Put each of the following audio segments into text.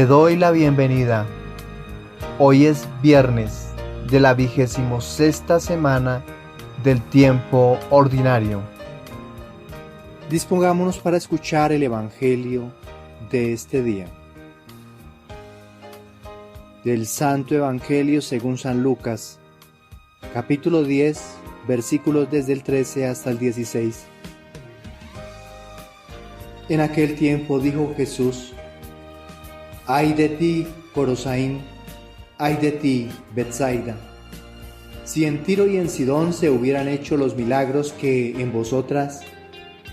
Te doy la bienvenida. Hoy es viernes de la 26ª semana del tiempo ordinario. Dispongámonos para escuchar el Evangelio de este día. Del Santo Evangelio según San Lucas, capítulo 10, versículos desde el 13 hasta el 16. En aquel tiempo dijo Jesús: ¡Ay de ti, Corosaín! ¡Ay de ti, Betsaida! Si en Tiro y en Sidón se hubieran hecho los milagros que en vosotras,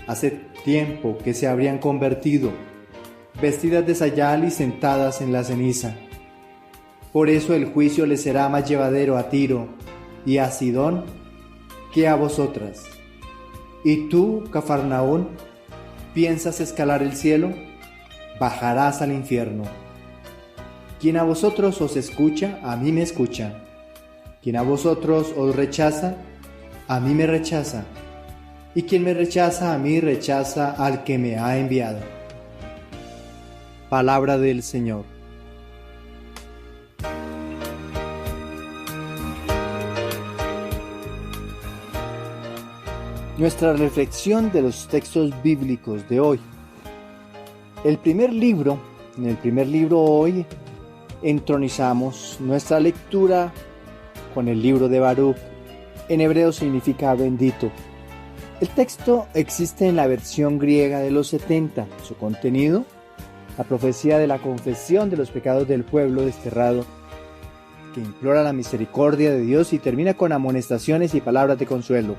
hace tiempo que se habrían convertido, vestidas de sayal y sentadas en la ceniza. Por eso el juicio les será más llevadero a Tiro y a Sidón que a vosotras. ¿Y tú, Cafarnaún, piensas escalar el cielo? Bajarás al infierno. Quien a vosotros os escucha, a mí me escucha. Quien a vosotros os rechaza, a mí me rechaza. Y quien me rechaza, a mí rechaza al que me ha enviado. Palabra del Señor. Nuestra reflexión de los textos bíblicos de hoy. En el primer libro hoy entronizamos nuestra lectura con el libro de Baruch. En hebreo significa bendito. El texto existe en la versión griega de los 70. Su contenido, la profecía de la confesión de los pecados del pueblo desterrado, que implora la misericordia de Dios y termina con amonestaciones y palabras de consuelo.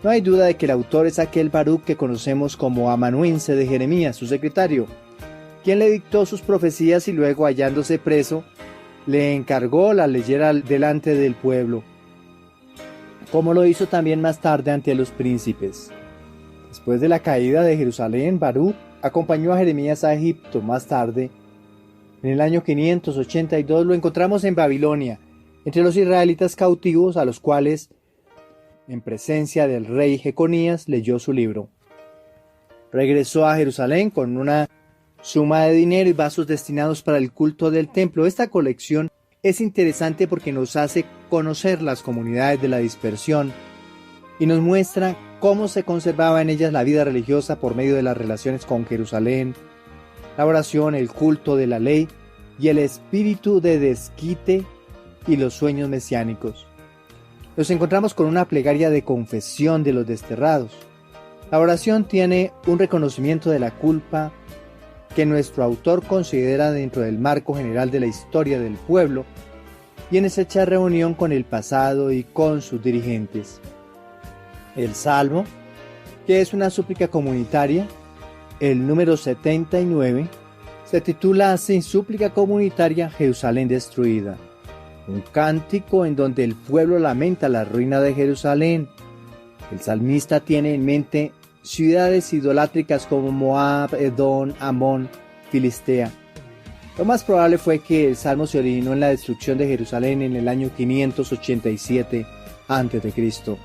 No hay duda de que el autor es aquel Baruch que conocemos como amanuense de Jeremías, su secretario, quien le dictó sus profecías y luego, hallándose preso, le encargó la leyera delante del pueblo, como lo hizo también más tarde ante los príncipes. Después de la caída de Jerusalén, Baruch acompañó a Jeremías a Egipto. Más tarde, en el año 582, lo encontramos en Babilonia, entre los israelitas cautivos a los cuales, en presencia del rey Jeconías, leyó su libro. Regresó a Jerusalén con una suma de dinero y vasos destinados para el culto del templo. Esta colección es interesante porque nos hace conocer las comunidades de la dispersión y nos muestra cómo se conservaba en ellas la vida religiosa por medio de las relaciones con Jerusalén, la oración, el culto de la ley y el espíritu de desquite y los sueños mesiánicos. Nos encontramos con una plegaria de confesión de los desterrados. La oración tiene un reconocimiento de la culpa que nuestro autor considera dentro del marco general de la historia del pueblo y en estrecha reunión con el pasado y con sus dirigentes. El Salmo, que es una súplica comunitaria, el número 79, se titula así: Súplica comunitaria, Jerusalén destruida. Un cántico en donde el pueblo lamenta la ruina de Jerusalén. El salmista tiene en mente ciudades idolátricas como Moab, Edom, Amón, Filistea. Lo más probable fue que el salmo se originó en la destrucción de Jerusalén en el año 587 a.C.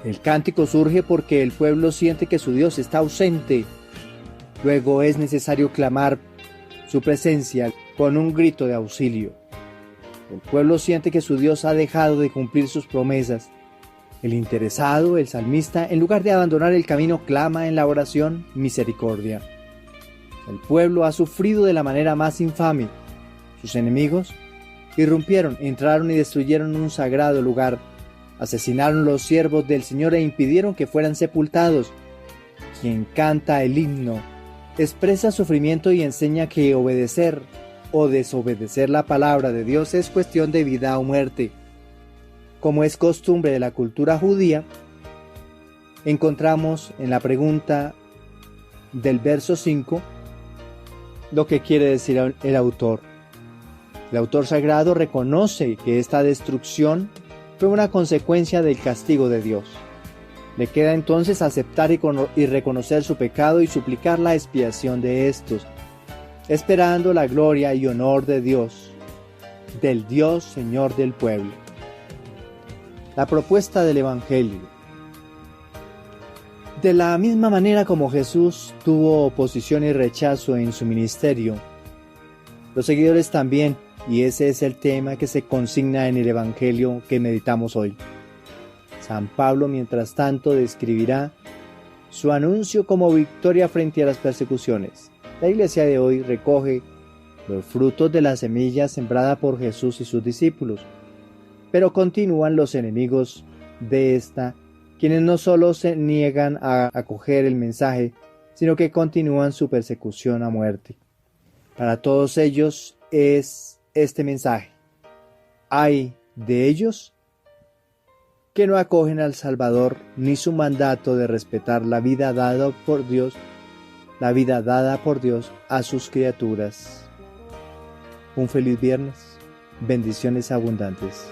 El cántico surge porque el pueblo siente que su Dios está ausente. Luego es necesario clamar su presencia con un grito de auxilio. El pueblo siente que su Dios ha dejado de cumplir sus promesas. El interesado, el salmista, en lugar de abandonar el camino, clama en la oración misericordia. El pueblo ha sufrido de la manera más infame. Sus enemigos irrumpieron, entraron y destruyeron un sagrado lugar. Asesinaron los siervos del Señor e impidieron que fueran sepultados. Quien canta el himno expresa sufrimiento y enseña que obedecer o desobedecer la palabra de Dios es cuestión de vida o muerte. Como es costumbre de la cultura judía, encontramos en la pregunta del verso 5 lo que quiere decir el autor. El autor sagrado reconoce que esta destrucción fue una consecuencia del castigo de Dios. Le queda entonces aceptar y reconocer su pecado y suplicar la expiación de estos, esperando la gloria y honor de Dios, del Dios Señor del pueblo. La propuesta del Evangelio. De la misma manera como Jesús tuvo oposición y rechazo en su ministerio, Los seguidores también, y ese es el tema que se consigna en el Evangelio que meditamos hoy. San Pablo, mientras tanto, describirá su anuncio como victoria frente a las persecuciones. La iglesia de hoy recoge los frutos de la semilla sembrada por Jesús y sus discípulos, pero continúan los enemigos de esta, quienes no solo se niegan a acoger el mensaje, sino que continúan su persecución a muerte. Para todos ellos es este mensaje: ay de ellos que no acogen al Salvador ni su mandato de respetar la vida dada por Dios a sus criaturas. Un feliz viernes, bendiciones abundantes.